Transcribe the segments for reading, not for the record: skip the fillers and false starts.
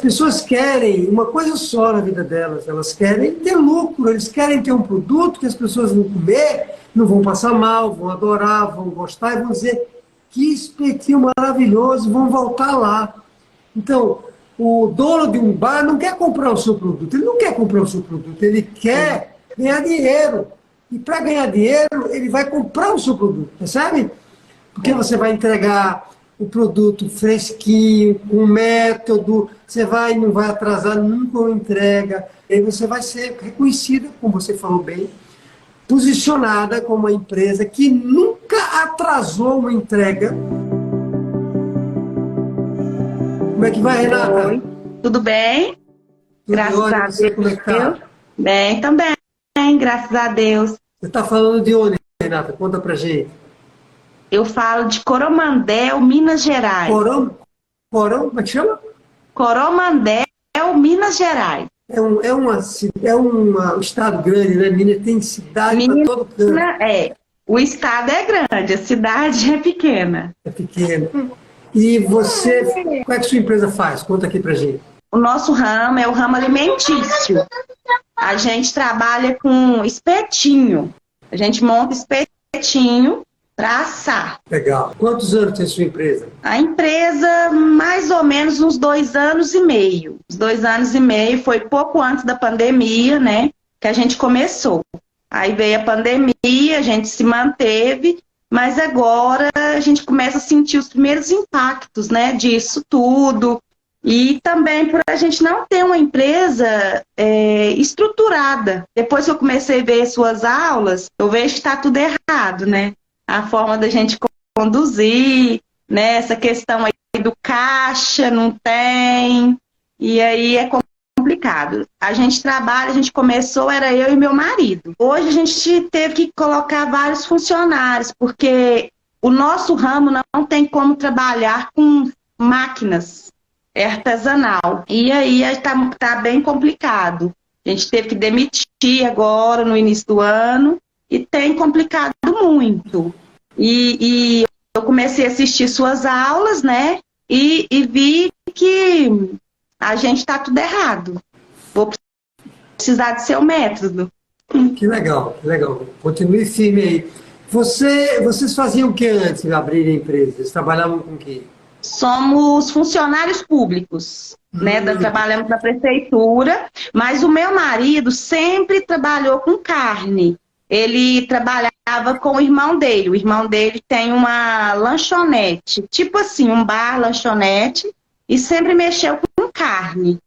pessoas querem uma coisa só na vida delas. Elas querem ter lucro, eles querem ter um produto que as pessoas vão comer, não vão passar mal, vão adorar, vão gostar e vão dizer que espetinho maravilhoso, vão voltar lá. Então, o dono de um bar não quer comprar o seu produto, ele não quer comprar o seu produto, ele quer ganhar dinheiro. E para ganhar dinheiro, ele vai comprar o seu produto, percebe? Porque você vai entregar o produto fresquinho, com método, você não vai atrasar nunca uma entrega, e aí você vai ser reconhecida, como você falou bem, posicionada como uma empresa que nunca atrasou uma entrega. Como é que vai, Renata? Oi, tudo bem? Tudo Graças ótimo, a você, Deus. como é que tá? Bem, também, graças a Deus. Você está falando de onde, Renata? Conta pra gente. Eu falo de Coromandel, Minas Gerais. Como é que chama? Coromandel, Minas Gerais. É um estado grande, né? Minas tem cidade para todo canto. O estado é grande, a cidade é pequena. É pequeno. E você, qual é que sua empresa faz? Conta aqui pra gente. O nosso ramo é o ramo alimentício. A gente trabalha com espetinho. A gente monta espetinho para assar. Legal. Quantos anos tem sua empresa? A empresa, mais ou menos uns 2 anos e meio. Os 2 anos e meio foi pouco antes da pandemia, né? Que a gente começou. Aí veio a pandemia, a gente se manteve, mas agora a gente começa a sentir os primeiros impactos, né? Disso tudo. E também por a gente não ter uma empresa estruturada. Depois que eu comecei a ver suas aulas, eu vejo que está tudo errado, né? A forma da gente conduzir, né? Essa questão aí do caixa, não tem. E aí é complicado. A gente trabalha, a gente começou, era eu e meu marido. Hoje a gente teve que colocar vários funcionários, porque o nosso ramo não tem como trabalhar com máquinas. É artesanal. E aí tá bem complicado. A gente teve que demitir agora, no início do ano, e tem complicado muito. E eu comecei a assistir suas aulas, né? E vi que a gente tá tudo errado. Vou precisar de seu método. Que legal, que legal. Continue firme aí. Vocês faziam o que antes de abrir a empresa? Vocês trabalhavam com o quê? Somos funcionários públicos, né? Trabalhamos na prefeitura, mas o meu marido sempre trabalhou com carne. Ele trabalhava com o irmão dele. O irmão dele tem uma lanchonete, tipo assim, um bar, lanchonete, e sempre mexeu com carne.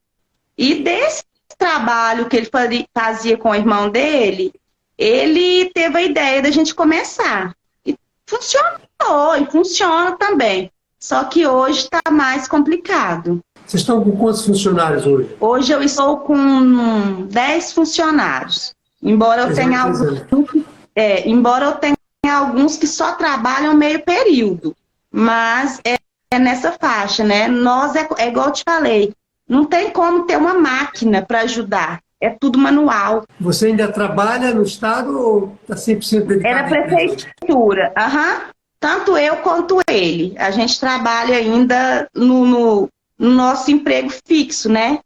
E desse trabalho que ele fazia com o irmão dele, ele teve a ideia da gente começar. E funcionou, e funciona também. Só que hoje está mais complicado. Vocês estão com quantos funcionários hoje? Hoje eu estou com 10 funcionários. Embora eu tenha alguns que só trabalham meio período. Mas é nessa faixa, né? Nós, é igual eu te falei, não tem como ter uma máquina para ajudar. É tudo manual. Você ainda trabalha no estado ou está 100% dedicado? Era prefeitura, Tanto eu quanto ele. A gente trabalha ainda no nosso emprego fixo, né?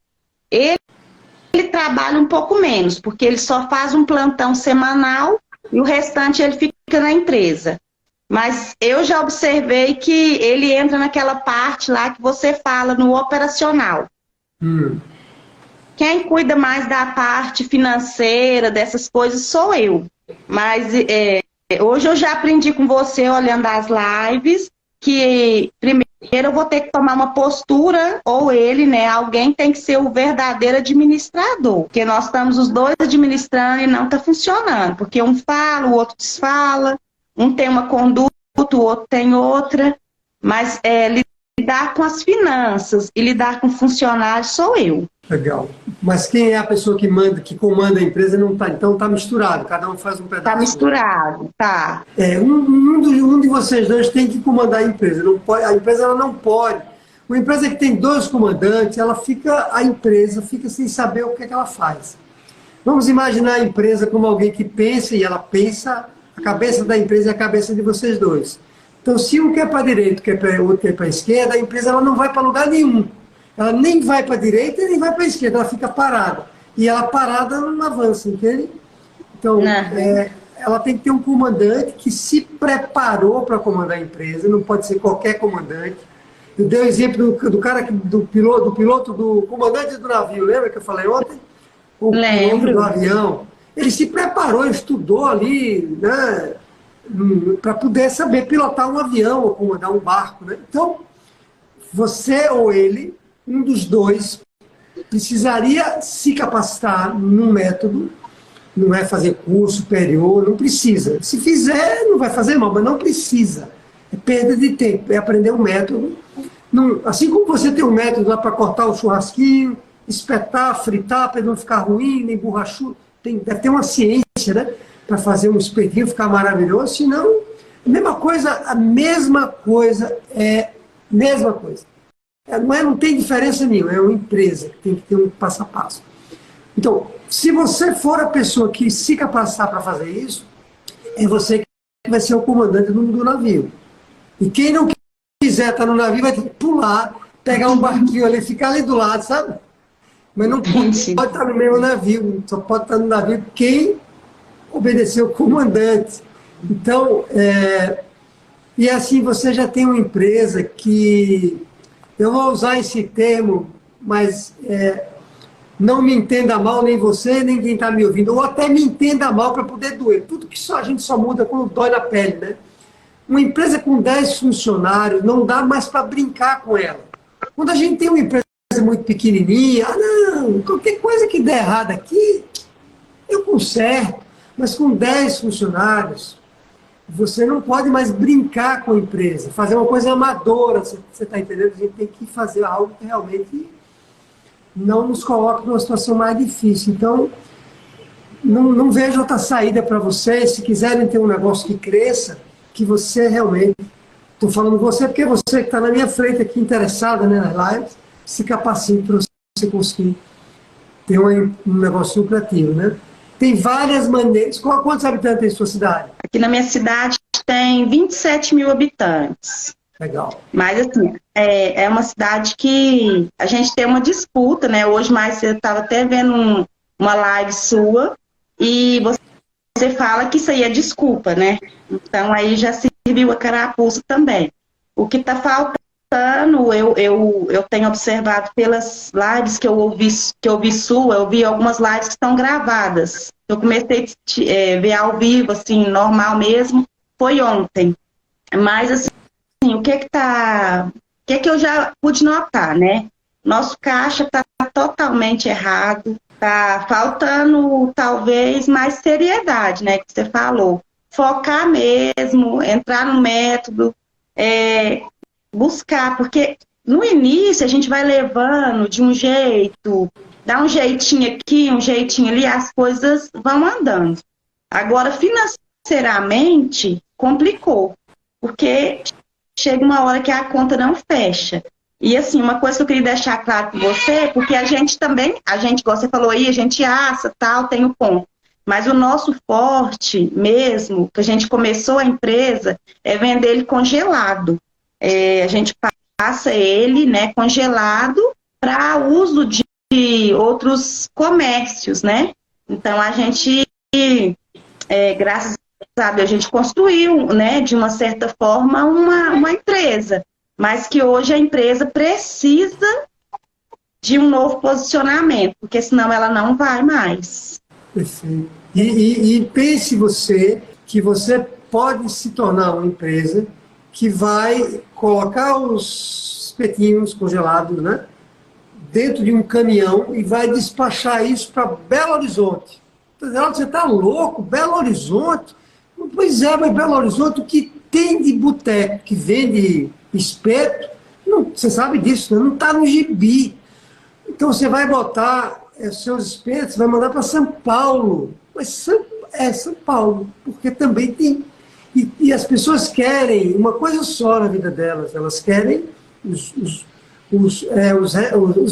Ele trabalha um pouco menos, porque ele só faz um plantão semanal e o restante ele fica na empresa. Mas eu já observei que ele entra naquela parte lá que você fala no operacional. Quem cuida mais da parte financeira, dessas coisas, sou eu. Mas hoje eu já aprendi com você, olhando as lives, que primeiro eu vou ter que tomar uma postura, ou ele, né? Alguém tem que ser o verdadeiro administrador. Porque nós estamos os dois administrando e não está funcionando. Porque um fala, o outro desfala, um tem uma conduta, o outro tem outra. Mas lidar com as finanças e lidar com funcionários sou eu. Legal. Mas quem é a pessoa que comanda a empresa não está? Então está misturado, cada um faz um pedaço. Está misturado, tá. Um de vocês dois tem que comandar a empresa. Não pode, a empresa ela não pode. Uma empresa que tem 2 comandantes, a empresa fica sem saber o que é que ela faz. Vamos imaginar a empresa como alguém que pensa, e ela pensa, a cabeça da empresa é a cabeça de vocês dois. Então, se um quer para a direita, o outro quer para a esquerda, a empresa ela não vai para lugar nenhum. Ela nem vai para a direita nem vai para a esquerda, ela fica parada. E ela parada não avança, entende? Então, ela tem que ter um comandante que se preparou para comandar a empresa, não pode ser qualquer comandante. Eu dei o exemplo do cara, do piloto, do comandante do navio, lembra que eu falei ontem? O piloto do avião. Ele se preparou, estudou ali, né, para poder saber pilotar um avião ou comandar um barco, né? Então, você ou ele, um dos dois, precisaria se capacitar num método. Não é fazer curso superior, não precisa. Se fizer, não vai fazer mal, mas não precisa. É perda de tempo, é aprender um método. Não, assim como você tem um método lá para cortar o churrasquinho, espetar, fritar, para não ficar ruim, nem borrachudo. Deve ter uma ciência, né? Para fazer um espetinho ficar maravilhoso, senão, a mesma coisa é mesma coisa. Não tem diferença nenhuma, é uma empresa que tem que ter um passo a passo. Então, se você for a pessoa que se capacitar para fazer isso, é você que vai ser o comandante do navio. E quem não quiser estar no navio vai ter que pular, pegar um barquinho ali, ficar ali do lado, sabe? Mas não pode estar no mesmo navio, só pode estar no navio quem obedeceu o comandante. Então, e assim você já tem uma empresa que, eu vou usar esse termo, mas não me entenda mal, nem você, nem quem está me ouvindo, ou até me entenda mal para poder doer. Tudo que a gente só muda quando dói na pele, né? Uma empresa com 10 funcionários, não dá mais para brincar com ela. Quando a gente tem uma empresa muito pequenininha, não, qualquer coisa que der errado aqui, eu conserto. Mas com 10 funcionários, você não pode mais brincar com a empresa, fazer uma coisa amadora, você está entendendo? A gente tem que fazer algo que realmente não nos coloque numa situação mais difícil. Então, não vejo outra saída para vocês. Se quiserem ter um negócio que cresça, que você realmente, estou falando você porque você que está na minha frente aqui, interessada, né, nas lives, se capacite para você conseguir ter um negócio lucrativo, né? Tem várias maneiras. Quantos habitantes tem em sua cidade? Aqui na minha cidade tem 27 mil habitantes. Legal. Mas, assim, é uma cidade que a gente tem uma disputa, né? Hoje mais eu estava até vendo uma live sua e você fala que isso aí é desculpa, né? Então, aí já serviu a carapuça também. O que está faltando, eu tenho observado pelas lives que eu ouvi sua, eu vi algumas lives que estão gravadas. Eu comecei a ver ao vivo, assim, normal mesmo, foi ontem. Mas, assim, o que eu já pude notar, né? Nosso caixa está totalmente errado, está faltando talvez mais seriedade, né? Que você falou. Focar mesmo, entrar no método, buscar, porque no início a gente vai levando de um jeito, dá um jeitinho aqui, um jeitinho ali, as coisas vão andando. Agora, financeiramente, complicou, porque chega uma hora que a conta não fecha. E assim, uma coisa que eu queria deixar claro para você, porque a gente, igual você falou aí, a gente assa, tal, tem o ponto. Mas o nosso forte mesmo, que a gente começou a empresa, é vender ele congelado. A gente passa ele, né, congelado para uso de outros comércios, né? Então, a gente, graças a Deus, a gente construiu, né, de uma certa forma, uma empresa. Mas que hoje a empresa precisa de um novo posicionamento, porque senão ela não vai mais. Perfeito. E pense você que você pode se tornar uma empresa que vai colocar os espetinhos congelados, né, dentro de um caminhão e vai despachar isso para Belo Horizonte. Você está louco? Belo Horizonte? Pois é, mas Belo Horizonte, o que tem de boteco que vende espeto, não, você sabe disso, né? Não está no gibi. Então você vai botar seus espetos, vai mandar para São Paulo. Mas São Paulo, porque também tem. E as pessoas querem uma coisa só na vida delas, elas querem os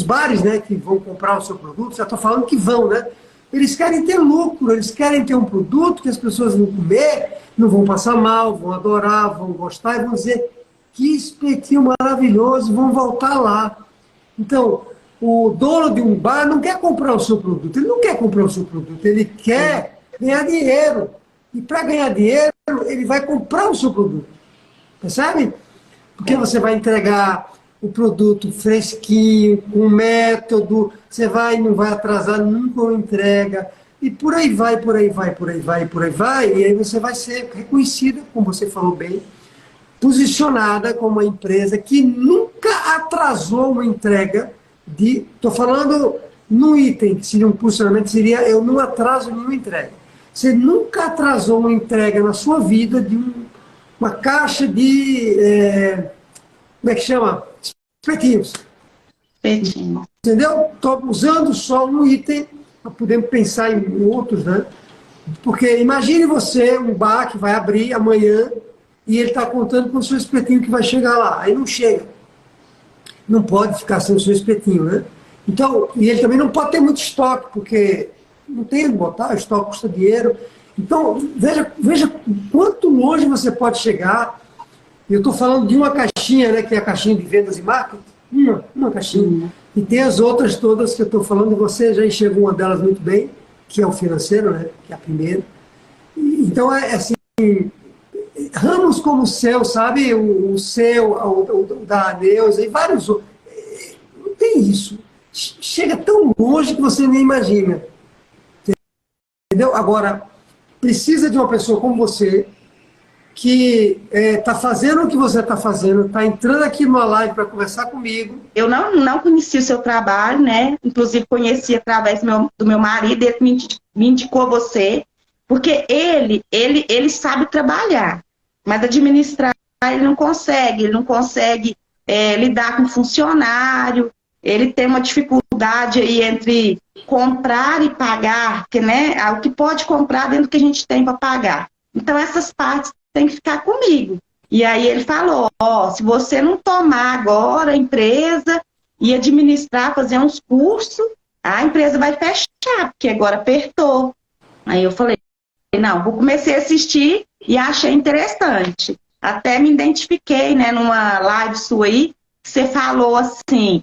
bares, né, que vão comprar o seu produto, já estou falando que vão, né? Eles querem ter lucro, eles querem ter um produto que as pessoas vão comer, não vão passar mal, vão adorar, vão gostar e vão dizer que espetinho maravilhoso, vão voltar lá. Então, o dono de um bar não quer comprar o seu produto, ele não quer comprar o seu produto, ele quer ganhar dinheiro. E para ganhar dinheiro, ele vai comprar o seu produto. Percebe? Porque você vai entregar o produto fresquinho, com método, você não vai atrasar nunca uma entrega, e por aí vai, por aí vai, por aí vai, por aí vai, e aí você vai ser reconhecida, como você falou bem, posicionada como uma empresa que nunca atrasou uma entrega de... Estou falando no item, que seria um posicionamento, seria eu não atraso nenhuma entrega. Você nunca atrasou uma entrega na sua vida de uma caixa de... como é que chama? Espetinhos. Espetinho. Entendeu? Estou usando só um item, para poder pensar em outros, né? Porque imagine você, um bar que vai abrir amanhã, e ele está contando com o seu espetinho que vai chegar lá. Aí não chega. Não pode ficar sem o seu espetinho, né? Então, e ele também não pode ter muito estoque, porque não tem onde botar, o estoque custa dinheiro. Então, veja quanto longe você pode chegar. Eu estou falando de uma caixinha, né, que é a caixinha de vendas e marketing. Uma caixinha. E tem as outras todas que eu estou falando, e você já enxergou uma delas muito bem, que é o financeiro, né, que é a primeira. Então, é assim, ramos como o seu, sabe? O seu, o da Neuza e vários outros. Não tem isso. Chega tão longe que você nem imagina. Entendeu? Agora, precisa de uma pessoa como você, que está fazendo o que você está fazendo, está entrando aqui numa live para conversar comigo. Eu não conheci o seu trabalho, né? Inclusive conheci através do meu marido, ele me indicou você, porque ele sabe trabalhar, mas administrar ele não consegue lidar com funcionário, ele tem uma dificuldade aí entre comprar e pagar, que, né, o que pode comprar dentro do que a gente tem para pagar. Então essas partes tem que ficar comigo. E aí ele falou, se você não tomar agora a empresa e administrar, fazer uns cursos, a empresa vai fechar, porque agora apertou. Aí eu falei, não, vou começar a assistir e achei interessante. Até me identifiquei, né, numa live sua aí, que você falou assim,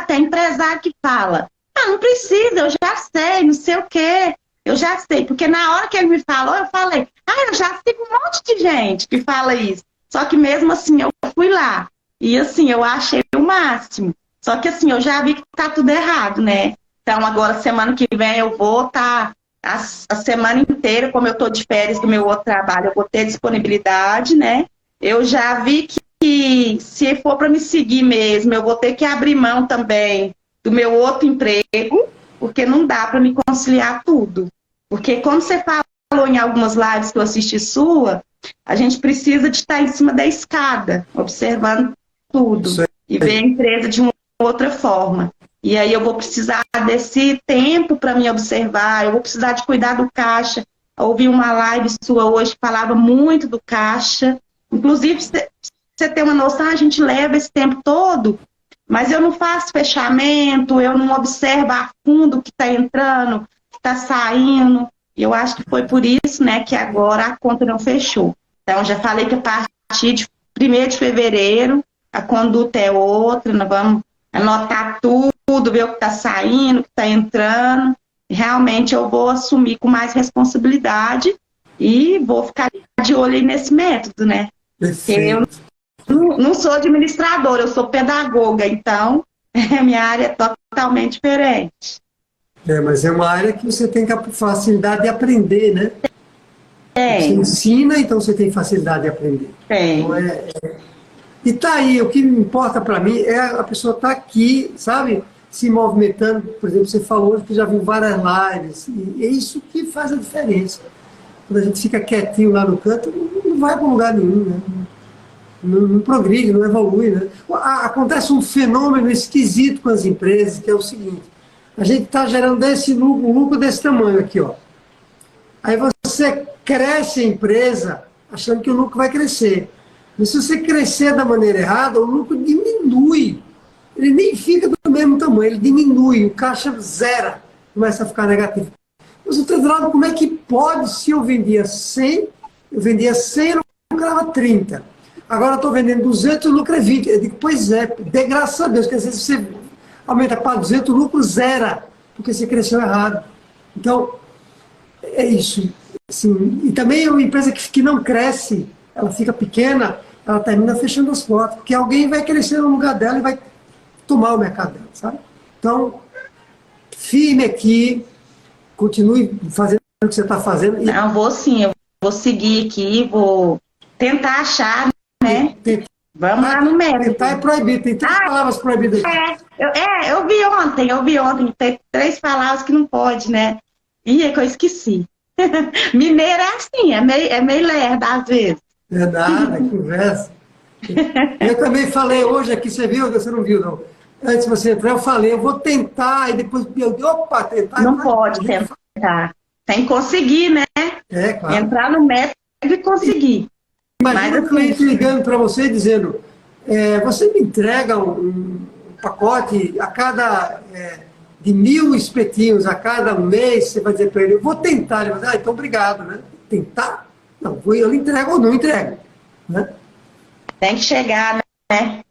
tem empresário que fala, não precisa, eu já sei, não sei o quê. Eu já sei, porque na hora que ele me falou, eu falei, eu já sigo um monte de gente que fala isso. Só que mesmo assim, eu fui lá. E assim, eu achei o máximo. Só que assim, eu já vi que tá tudo errado, né? Então agora, semana que vem, eu vou estar a semana inteira, como eu tô de férias do meu outro trabalho, eu vou ter disponibilidade, né? Eu já vi que se for para me seguir mesmo, eu vou ter que abrir mão também do meu outro emprego, porque não dá para me conciliar tudo. Porque como você falou em algumas lives que eu assisti sua, a gente precisa de estar em cima da escada, observando tudo, e ver a empresa de uma outra forma. E aí eu vou precisar desse tempo para me observar, eu vou precisar de cuidar do caixa. Eu ouvi uma live sua hoje que falava muito do caixa. Inclusive, você tem uma noção, a gente leva esse tempo todo, mas eu não faço fechamento, eu não observo a fundo o que está entrando, o que está saindo. E eu acho que foi por isso, né, que agora a conta não fechou. Então, já falei que a partir de 1º de fevereiro, a conduta é outra, nós vamos anotar tudo, ver o que está saindo, o que está entrando. Realmente eu vou assumir com mais responsabilidade e vou ficar de olho aí nesse método, né? Porque eu não sou administradora, eu sou pedagoga, então minha área é totalmente diferente. Mas é uma área que você tem facilidade de aprender, né? Você ensina, então você tem facilidade de aprender. Então E tá aí, o que importa para mim é a pessoa estar aqui, sabe? Se movimentando, por exemplo, você falou que já viu várias lives, e é isso que faz a diferença. Quando a gente fica quietinho lá no canto, não vai para lugar nenhum, né? Não progride, não evolui, né? Acontece um fenômeno esquisito com as empresas, que é o seguinte, a gente está gerando um lucro desse tamanho aqui, ó. Aí você cresce a empresa achando que o lucro vai crescer. Mas se você crescer da maneira errada, o lucro diminui. Ele nem fica do mesmo tamanho, ele diminui, o caixa zera, começa a ficar negativo. Mas eu estou dizendo, como é que pode, se eu vendia 100, eu lucrava 30. Agora eu estou vendendo 200, eu lucro é 20. Eu digo, pois é, de graças a Deus, que às vezes aumenta para 200, o lucro zera, porque você cresceu errado. Então, é isso. Assim, e também uma empresa que não cresce, ela fica pequena, ela termina fechando as portas, porque alguém vai crescer no lugar dela e vai tomar o mercado dela, sabe? Então, firme aqui, continue fazendo o que você está fazendo. Não, vou sim, eu vou seguir aqui, vou tentar achar, né? Vamos lá no médico. Tentar é proibido, tem 3 palavras proibidas aqui. Eu vi ontem, tem 3 palavras que não pode, né? Ih, é que eu esqueci. Mineiro é assim, é meio lerdo às vezes. É nada, conversa. Eu também falei hoje aqui, você viu? Você não viu, não. Antes de você entrar, eu falei, eu vou tentar, e depois, opa, tentar. Não pode tentar. Tem que conseguir, né? É, claro. Entrar no método e conseguir. Imagina o cliente ligando para você e dizendo, você me entrega um pacote a cada, de 1000 espetinhos a cada mês, você vai dizer para ele, eu vou tentar. Ele vai dizer, então obrigado, né? Tentar? Não, eu lhe entrego ou não entrego, né? Tem que chegar, né?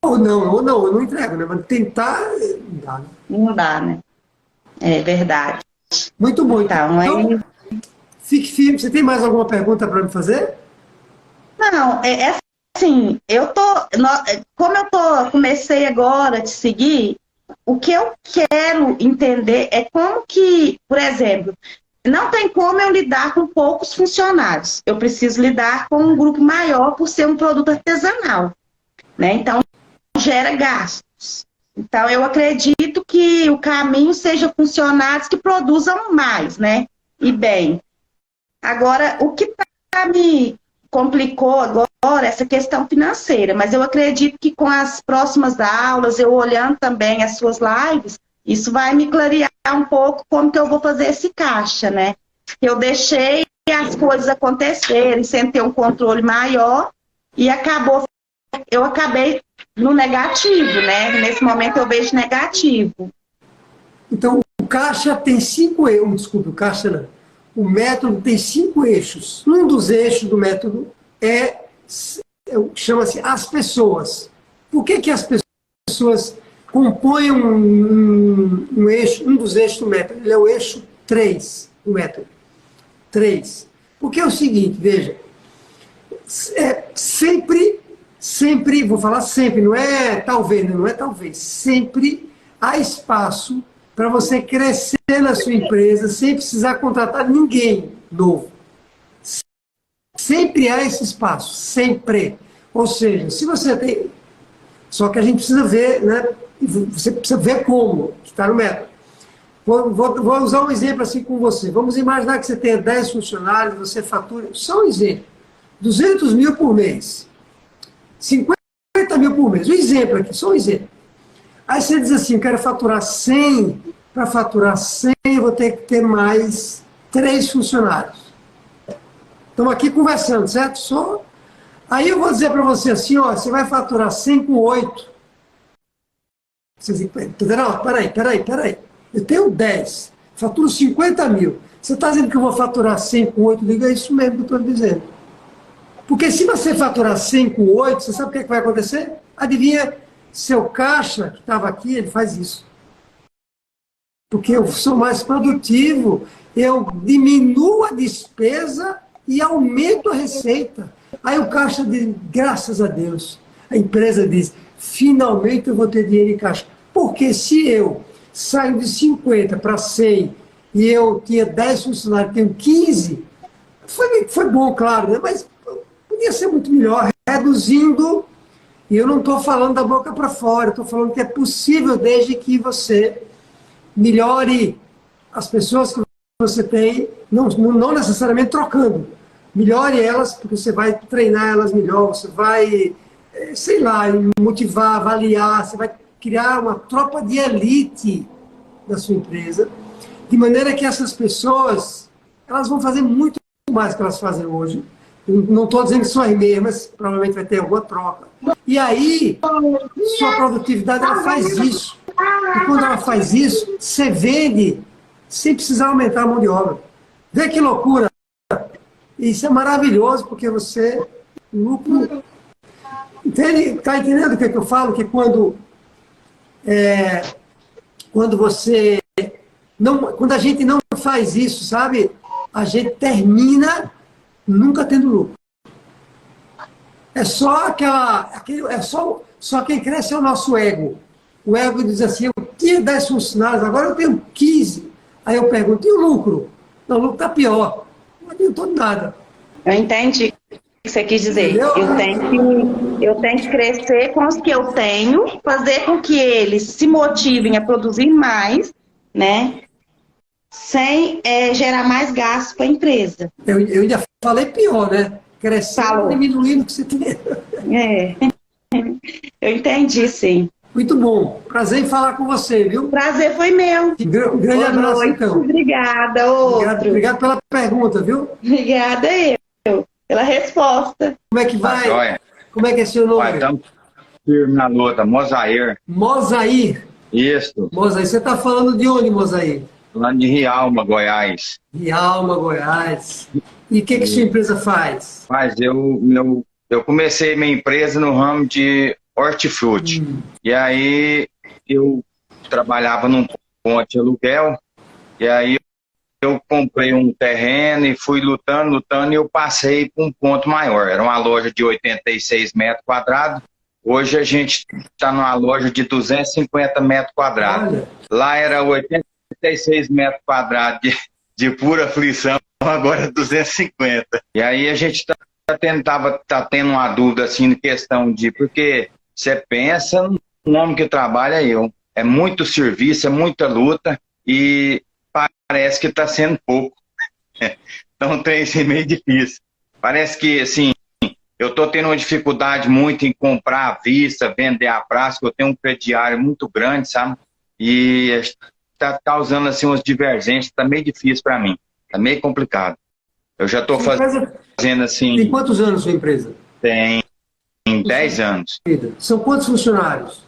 Ou não, eu não entrego, né? Mas tentar, não dá, né? Não dá, né? É verdade. Muito bom. Então, fique firme. Você tem mais alguma pergunta para me fazer? Não, assim, comecei agora a te seguir, o que eu quero entender é como que, por exemplo, não tem como eu lidar com poucos funcionários. Eu preciso lidar com um grupo maior por ser um produto artesanal, né? Então, gera gastos. Então, eu acredito que o caminho seja funcionários que produzam mais, né? E bem. Agora, o que me complicou agora essa questão financeira, mas eu acredito que com as próximas aulas, eu olhando também as suas lives, isso vai me clarear um pouco como que eu vou fazer esse caixa, né? Eu deixei as coisas acontecerem sem ter um controle maior e eu acabei no negativo, né? Nesse momento eu vejo negativo. Então, o caixa tem 5 eixos, desculpe, o caixa não. O método tem 5 eixos. Um dos eixos do método chama-se as pessoas. Por que as pessoas compõem um eixo, um dos eixos do método? Ele é o eixo 3 do método. 3. Porque é o seguinte, veja, sempre, vou falar sempre, não é talvez, sempre há espaço para você crescer na sua empresa sem precisar contratar ninguém novo. Sempre há esse espaço, sempre. Ou seja, se você tem... Só que a gente precisa ver, né? Você precisa ver como, que está no método. Vou usar um exemplo assim com você. Vamos imaginar que você tenha 10 funcionários, você fatura, só um exemplo, 200 mil por mês, 50 mil por mês. Um exemplo aqui, só um exemplo. Aí você diz assim, eu quero faturar 100, para faturar 100 eu vou ter que ter mais 3 funcionários. Estamos aqui conversando, certo? Aí eu vou dizer para você assim, ó, você vai faturar 100 com 8. Você diz, não, peraí. Eu tenho 10, faturo 50 mil. Você está dizendo que eu vou faturar 100 com 8? Diga, é isso mesmo que eu estou dizendo. Porque se você faturar 100 com 8, você sabe o que, vai acontecer? Adivinha, seu caixa, que estava aqui, ele faz isso. Porque eu sou mais produtivo, eu diminuo a despesa e aumento a receita. Aí o caixa diz, graças a Deus, a empresa diz, finalmente eu vou ter dinheiro em caixa. Porque se eu saio de 50 para 100 e eu tinha 10 funcionários, tenho 15, foi bom, claro, né? Mas podia ser muito melhor, reduzindo, e eu não estou falando da boca para fora, estou falando que é possível desde que você melhore as pessoas que você tem, não necessariamente trocando, melhore elas, porque você vai treinar elas melhor, você vai, sei lá, motivar, avaliar, você vai criar uma tropa de elite da sua empresa, de maneira que essas pessoas, elas vão fazer muito mais do que elas fazem hoje. Eu não estou dizendo que são as mesmas, provavelmente vai ter alguma troca. E aí, sua produtividade, ela faz isso. E quando ela faz isso, você vende sem precisar aumentar a mão de obra. Vê que loucura! Isso é maravilhoso, porque você lucro. Entende? Está entendendo o que eu falo? Que quando quando você não, quando a gente não faz isso, sabe? A gente termina nunca tendo lucro. É só só quem cresce é o nosso ego. O ego diz assim, eu tinha 10 funcionários, agora eu tenho 15. Aí eu pergunto, e o lucro? Não, o lucro está pior. Não adiantou nada. Eu entendi o que você quis dizer. Entendeu? Eu tenho que crescer com os que eu tenho, fazer com que eles se motivem a produzir mais, né? Sem gerar mais gastos para a empresa. Eu ainda falei pior, né? Crescendo, diminuindo o que você tem. É. Eu entendi, sim. Muito bom. Prazer em falar com você, viu? Prazer foi meu. Um grande abraço, noite. então. Obrigada, outro. Obrigado pela pergunta, viu? Obrigada eu pela resposta. Como é que vai? Como é que é seu nome? Estamos firme na luta. Mosair. Mosair. Isso. Mosair. Você está falando de onde, Mosair? Falando de Rialma, Goiás. Rialma, Goiás. E o que sua empresa faz? Mas eu comecei minha empresa no ramo de hortifruti. E aí eu trabalhava num ponto de aluguel. E aí eu comprei um terreno e fui lutando, e eu passei para um ponto maior. Era uma loja de 86 metros quadrados. Hoje a gente está numa loja de 250 metros quadrados. Olha. Lá era 86 metros quadrados de pura aflição, agora 250. E aí a gente tá tendo uma dúvida assim, em questão de... Porque você pensa no homem que trabalha eu. É muito serviço, é muita luta e parece que está sendo pouco. Então tem esse meio difícil. Parece que, assim, eu estou tendo uma dificuldade muito em comprar à vista, vender a prazo, eu tenho um crediário muito grande, sabe? E está causando, assim, umas divergências, está meio difícil para mim, está meio complicado. Eu já estou fazendo, assim... Tem quantos anos sua empresa? Tem 10 anos. São quantos funcionários?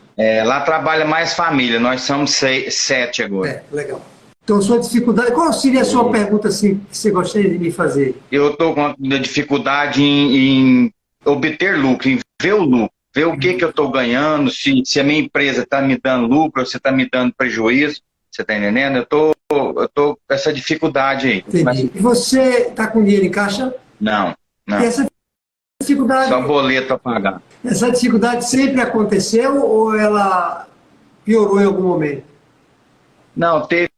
Lá trabalha mais família, nós somos 7 agora. Legal. Então, sua dificuldade... Qual seria a sua pergunta, assim, que você gostaria de me fazer? Eu estou com dificuldade em obter lucro, em ver o lucro, ver o que eu estou ganhando, se a minha empresa está me dando lucro, ou se está me dando prejuízo, você está entendendo? Eu tô com essa dificuldade aí. Entendi. Mas... E você está com dinheiro em caixa? Não. E essa dificuldade... Só boleto a pagar. Essa dificuldade sempre aconteceu ou ela piorou em algum momento? Não, teve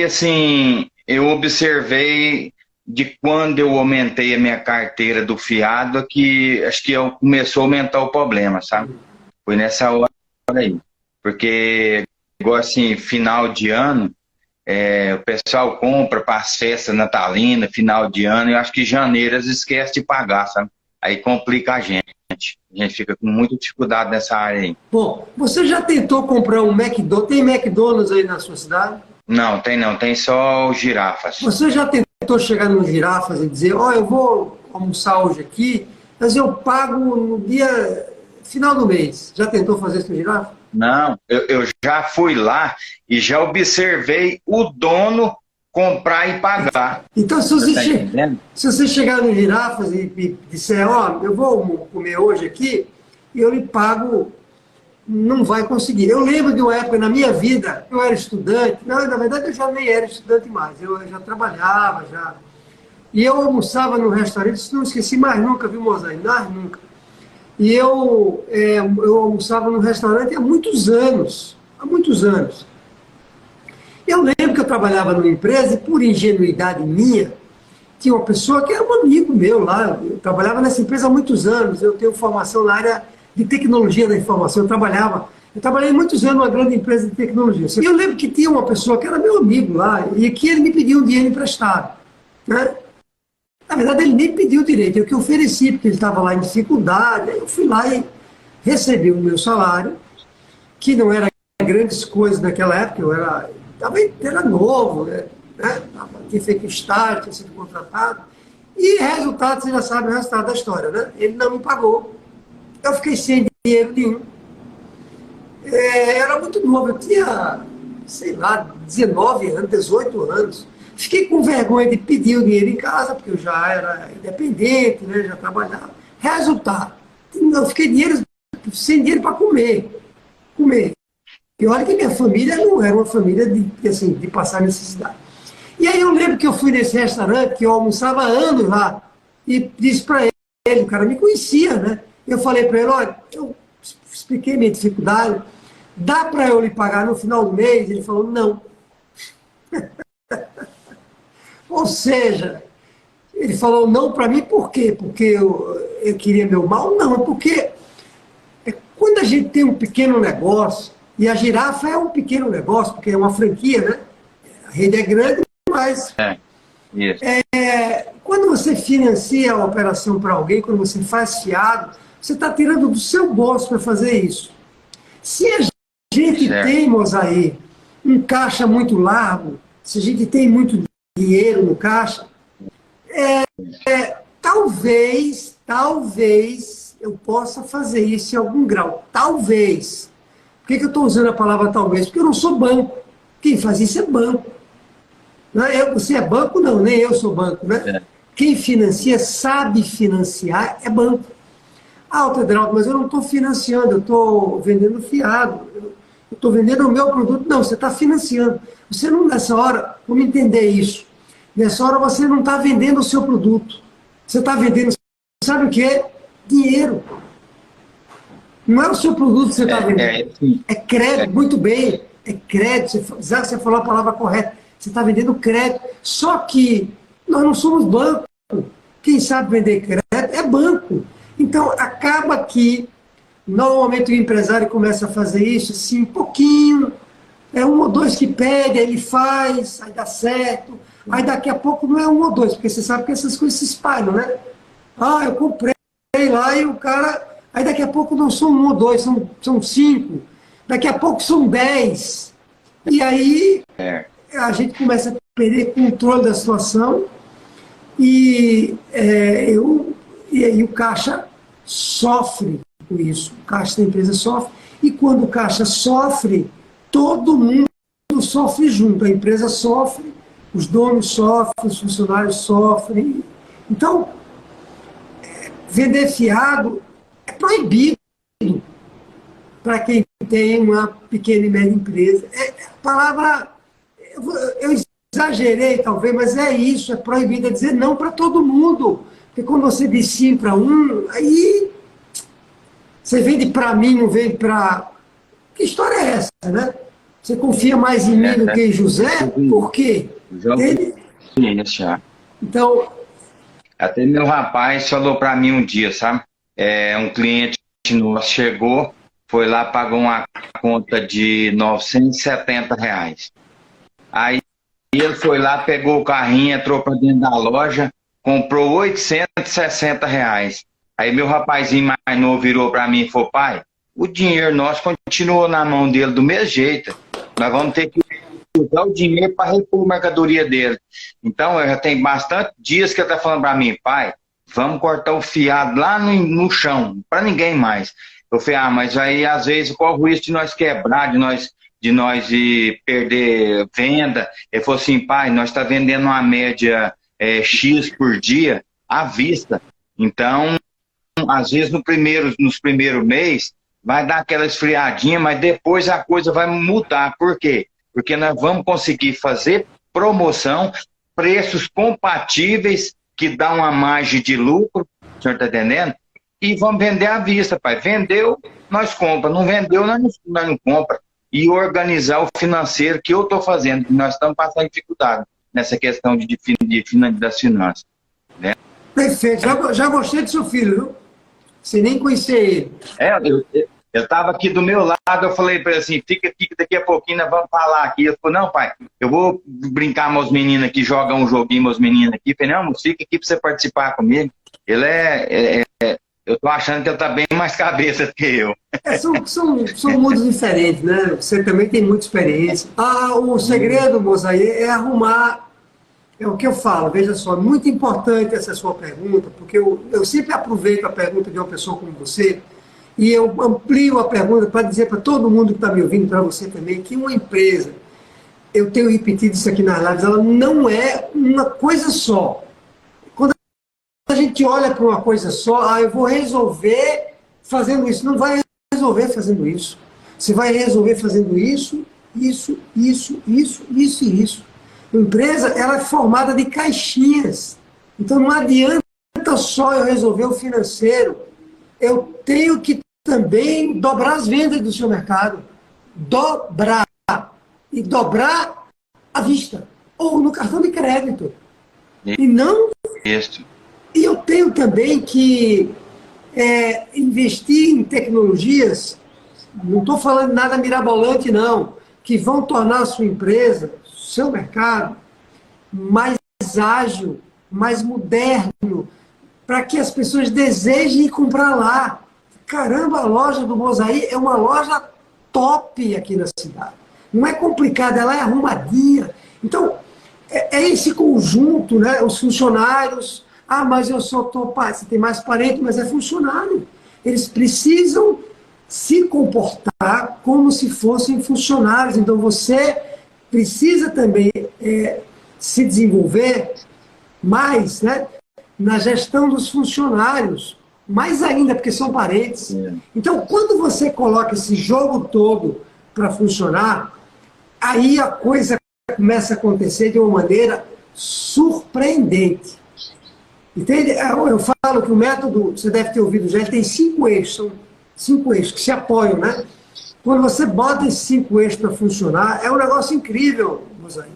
assim, eu observei de quando eu aumentei a minha carteira do fiado que acho que começou a aumentar o problema, sabe? Foi nessa hora aí. Porque, igual assim, final de ano, o pessoal compra para as festas natalinas, final de ano, e eu acho que janeiro eles esquecem de pagar, sabe? Aí complica a gente. A gente fica com muita dificuldade nessa área aí. Bom, você já tentou comprar um McDonald's? Tem McDonald's aí na sua cidade? Não, tem só os girafas. Você já tentou chegar no girafas e dizer, eu vou almoçar hoje aqui, mas eu pago no dia final do mês. Já tentou fazer isso no girafa? Não, eu já fui lá e já observei o dono comprar e pagar. Então, se você chegar no girafas e disser, eu vou comer hoje aqui, e eu lhe pago, não vai conseguir. Eu lembro de uma época na minha vida, eu era estudante, não, na verdade eu já nem era estudante mais, eu já trabalhava, e eu almoçava no restaurante, isso não esqueci mais nunca, viu, Mosair? Mais nunca. E eu almoçava no restaurante há muitos anos, Eu lembro que eu trabalhava numa empresa e, por ingenuidade minha, tinha uma pessoa que era um amigo meu lá. Eu trabalhava nessa empresa há muitos anos. Eu tenho formação na área de tecnologia da informação. Eu trabalhei muitos anos numa grande empresa de tecnologia. E eu lembro que tinha uma pessoa que era meu amigo lá e que ele me pediu um dinheiro emprestado, né? Na verdade, ele nem pediu direito. Eu que ofereci, porque ele estava lá em dificuldade. Aí eu fui lá e recebi o meu salário, que não era grandes coisas naquela época. Eu era novo, né? Tinha feito estágio, tinha sido contratado. E resultado, você já sabe o resultado da história, né? Ele não me pagou. Eu fiquei sem dinheiro nenhum. Era muito novo, eu tinha, sei lá, 19 anos, 18 anos. Fiquei com vergonha de pedir o dinheiro em casa, porque eu já era independente, né? Já trabalhava. Resultado, eu fiquei sem dinheiro para comer. E olha que minha família não era uma família de, assim, de passar necessidade. E aí eu lembro que eu fui nesse restaurante, que eu almoçava há anos lá, e disse para ele, o cara me conhecia, né? Eu falei para ele, olha, eu expliquei minha dificuldade, dá para eu lhe pagar no final do mês? Ele falou, não. Ou seja, ele falou não para mim por quê? Porque eu queria meu mal? Não, é porque quando a gente tem um pequeno negócio, e a Girafa é um pequeno negócio, porque é uma franquia, né? A rede é grande, mas Isso. quando você financia a operação para alguém, quando você faz fiado, você está tirando do seu bolso para fazer isso. Se a gente Certo. tem, Mosaí, um caixa muito largo, se a gente tem muito dinheiro no caixa, talvez eu possa fazer isso em algum grau. Talvez. Por que eu estou usando a palavra talvez? Porque eu não sou banco. Quem faz isso é banco. Não é você é banco? Não, nem eu sou banco. Né? Quem financia, sabe financiar, é banco. Ah, Tedraldo, mas eu não estou financiando, eu estou vendendo fiado. Eu estou vendendo o meu produto. Não, você está financiando. Você não, nessa hora, vamos entender isso. Nessa hora você não está vendendo o seu produto. Você está vendendo, sabe o que é? Dinheiro. Não é o seu produto que você está vendendo. É crédito, muito bem. É crédito. Você falou a palavra correta. Você está vendendo crédito. Só que nós não somos banco. Quem sabe vender crédito é banco. Então, acaba que, normalmente o empresário começa a fazer isso assim, um pouquinho. É um ou dois que pede, aí ele faz, aí dá certo. Aí daqui a pouco não é um ou dois, porque você sabe que essas coisas se espalham, né? Ah, eu comprei lá e o cara... Aí daqui a pouco não são um ou dois, são 5. Daqui a pouco são 10. E aí a gente começa a perder controle da situação e aí o caixa sofre com isso. O caixa da empresa sofre. E quando o caixa sofre, todo mundo sofre junto. A empresa sofre, os donos sofrem, os funcionários sofrem. Então, vender fiado é proibido para quem tem uma pequena e média empresa. A palavra, eu exagerei talvez, mas é isso, é proibido, é dizer não para todo mundo. Porque quando você diz sim para um, aí você vende para mim, não vende para... Que história é essa, né? Você confia mais em mim do que em José? Por quê? Então... Até meu rapaz falou para mim um dia, sabe? Um cliente nosso chegou, foi lá, pagou uma conta de R$ 970. Aí ele foi lá, pegou o carrinho, entrou para dentro da loja, comprou R$ 860. Aí meu rapazinho mais novo virou para mim e falou, pai, o dinheiro nosso continuou na mão dele do mesmo jeito. Nós vamos ter que usar o dinheiro para repor a mercadoria dele. Então, eu já tenho bastante dias que ele está falando para mim, pai, vamos cortar o fiado lá no chão, para ninguém mais. Eu falei, mas aí às vezes corre o risco de nós quebrar, de nós perder venda. Ele falou assim, pai, nós está vendendo uma média X por dia à vista. Então, às vezes nos primeiros meses vai dar aquela esfriadinha, mas depois a coisa vai mudar. Por quê? Porque nós vamos conseguir fazer promoção, preços compatíveis, que dá uma margem de lucro, o senhor está entendendo? E vamos vender à vista, pai. Vendeu, nós compra. Não vendeu, nós não compra. E organizar o financeiro que eu estou fazendo, que nós estamos passando dificuldade nessa questão das finanças. Né? Perfeito. Já gostei do seu filho, viu? Você nem conhecia ele. Eu estava aqui do meu lado, eu falei para ele assim, fica daqui a pouquinho nós vamos falar aqui. Ele falou, não, pai, eu vou brincar com meus meninos aqui, jogar um joguinho meus meninos aqui. Eu falei, não, moço, fica aqui para você participar comigo. Ele eu tô achando que ele tá bem mais cabeça do que eu. São mundos diferentes, né? Você também tem muita experiência. O segredo, moça, aí é arrumar, é o que eu falo, veja só, muito importante essa sua pergunta, porque eu sempre aproveito a pergunta de uma pessoa como você, e eu amplio a pergunta para dizer para todo mundo que está me ouvindo, para você também, que uma empresa, eu tenho repetido isso aqui nas lives, ela não é uma coisa só. Quando a gente olha para uma coisa só, eu vou resolver fazendo isso. Não vai resolver fazendo isso. Você vai resolver fazendo isso, isso, isso, isso, isso e isso. A empresa, ela é formada de caixinhas. Então não adianta só eu resolver o financeiro. Eu tenho que também dobrar as vendas do seu mercado. Dobrar. E dobrar à vista. Ou no cartão de crédito. E não... Isso. E eu tenho também que investir em tecnologias, não estou falando nada mirabolante, não, que vão tornar a sua empresa, seu mercado, mais ágil, mais moderno, para que as pessoas desejem ir comprar lá. Caramba, a loja do Mosaí é uma loja top aqui na cidade. Não é complicada, ela é arrumadinha. Então, é esse conjunto, né? Os funcionários... Ah, mas eu só estou... Você tem mais parente, mas é funcionário. Eles precisam se comportar como se fossem funcionários. Então, você precisa também se desenvolver mais, né, na gestão dos funcionários. Mais ainda, porque são parentes. Então, quando você coloca esse jogo todo para funcionar, aí a coisa começa a acontecer de uma maneira surpreendente. Entende? Eu falo que o método, você deve ter ouvido já, ele tem 5 eixos, são 5 eixos que se apoiam, né? Quando você bota esses 5 eixos para funcionar, é um negócio incrível, Mosaí.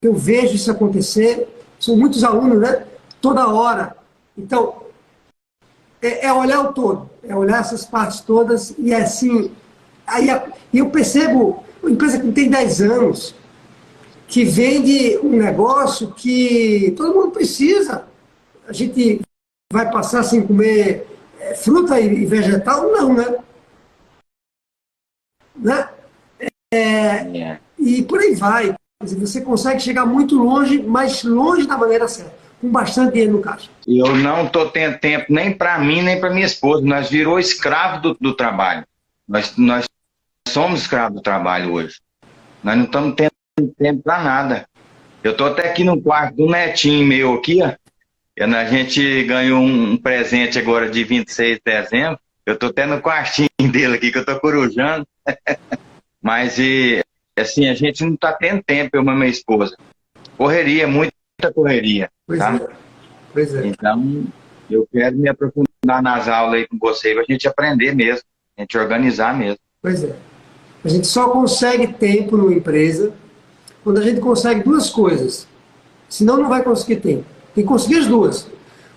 Eu vejo isso acontecer, são muitos alunos, né? Toda hora. Então, é olhar o todo, é olhar essas partes todas, e assim, aí eu percebo, uma empresa que tem 10 anos, que vende um negócio que todo mundo precisa. A gente vai passar sem comer fruta e vegetal? Não, né? E por aí vai. Quer dizer, você consegue chegar muito longe, mas longe da maneira certa, com bastante dinheiro no caixa. Eu não estou tendo tempo nem para mim, nem para minha esposa. Nós virou escravo do trabalho. Nós somos escravos do trabalho hoje. Nós não estamos tendo tempo para nada. Eu estou até aqui no quarto do netinho meu aqui, ó. A gente ganhou um presente agora de 26 de dezembro. Eu estou até no quartinho dele aqui, que eu estou corujando. Mas, assim, a gente não está tendo tempo, eu e minha esposa. Correria, muita correria. Pois tá? Pois é. Então, eu quero me aprofundar nas aulas aí com você, para a gente aprender mesmo, a gente organizar mesmo. Pois é. A gente só consegue tempo numa empresa quando a gente consegue 2 coisas. Senão não vai conseguir tempo. Tem que conseguir as 2.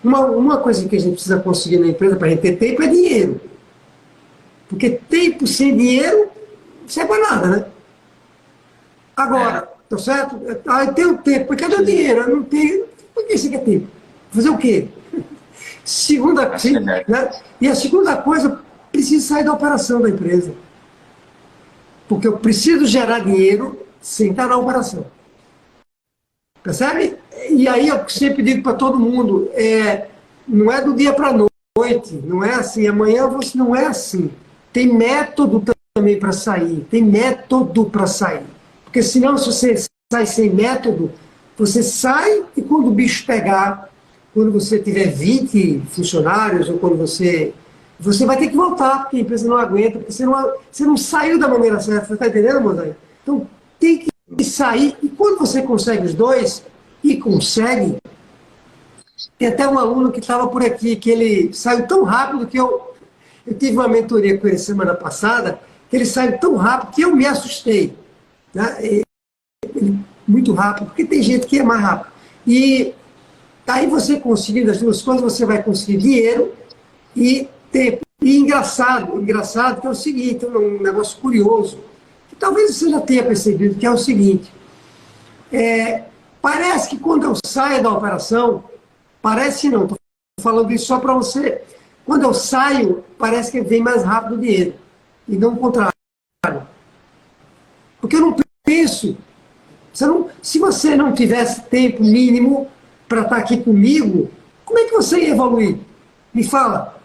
Uma coisa que a gente precisa conseguir na empresa para a gente ter tempo é dinheiro. Porque tempo sem dinheiro não serve para nada, né? Agora, tá certo? Eu tenho tempo, mas cadê o dinheiro? Eu não tenho. Por que você quer tempo? Fazer o quê? Né? E a segunda coisa, preciso sair da operação da empresa. Porque eu preciso gerar dinheiro sem estar na operação. Percebe? E aí eu sempre digo para todo mundo, não é do dia para a noite, não é assim, amanhã você não é assim. Tem método também para sair, tem método para sair. Porque senão, se você sai sem método, você sai e quando o bicho pegar, quando você tiver 20 funcionários, ou quando você vai ter que voltar, porque a empresa não aguenta, porque você não saiu da maneira certa. Você está entendendo, Mosaí? Então, tem que sair. E quando você consegue os 2, e consegue... Tem até um aluno que estava por aqui, que ele saiu tão rápido que eu tive uma mentoria com ele semana passada, que ele saiu tão rápido que eu me assustei. Né? Muito rápido, porque tem gente que é mais rápido. E aí você conseguindo as 2 coisas, você vai conseguir dinheiro e tempo. E engraçado que é o seguinte, um negócio curioso, que talvez você já tenha percebido, que é o seguinte, parece que quando eu saio da operação, parece não, estou falando isso só para você, quando eu saio, parece que vem mais rápido o dinheiro, e não o contrário. Porque eu não penso, se você não tivesse tempo mínimo para estar aqui comigo, como é que você ia evoluir? Me fala.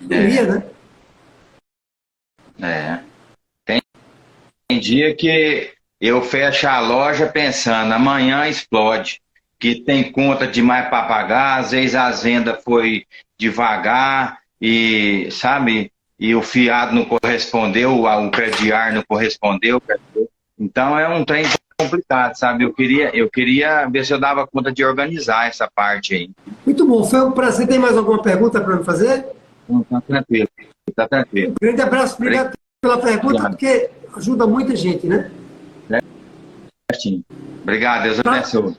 Não ia, né? Tem dia que eu fecho a loja pensando, amanhã explode, que tem conta demais para pagar, às vezes as vendas foi devagar, e, sabe, e o fiado não correspondeu, o crediário não correspondeu. Então é um trem complicado, sabe? Eu queria ver se eu dava conta de organizar essa parte aí. Muito bom, foi um prazer. Tem mais alguma pergunta para me fazer? Tá tranquilo, tá tranquilo. Um grande abraço, obrigado pela pergunta, porque ajuda muita gente, né? Certinho. Obrigado, Deus abençoe.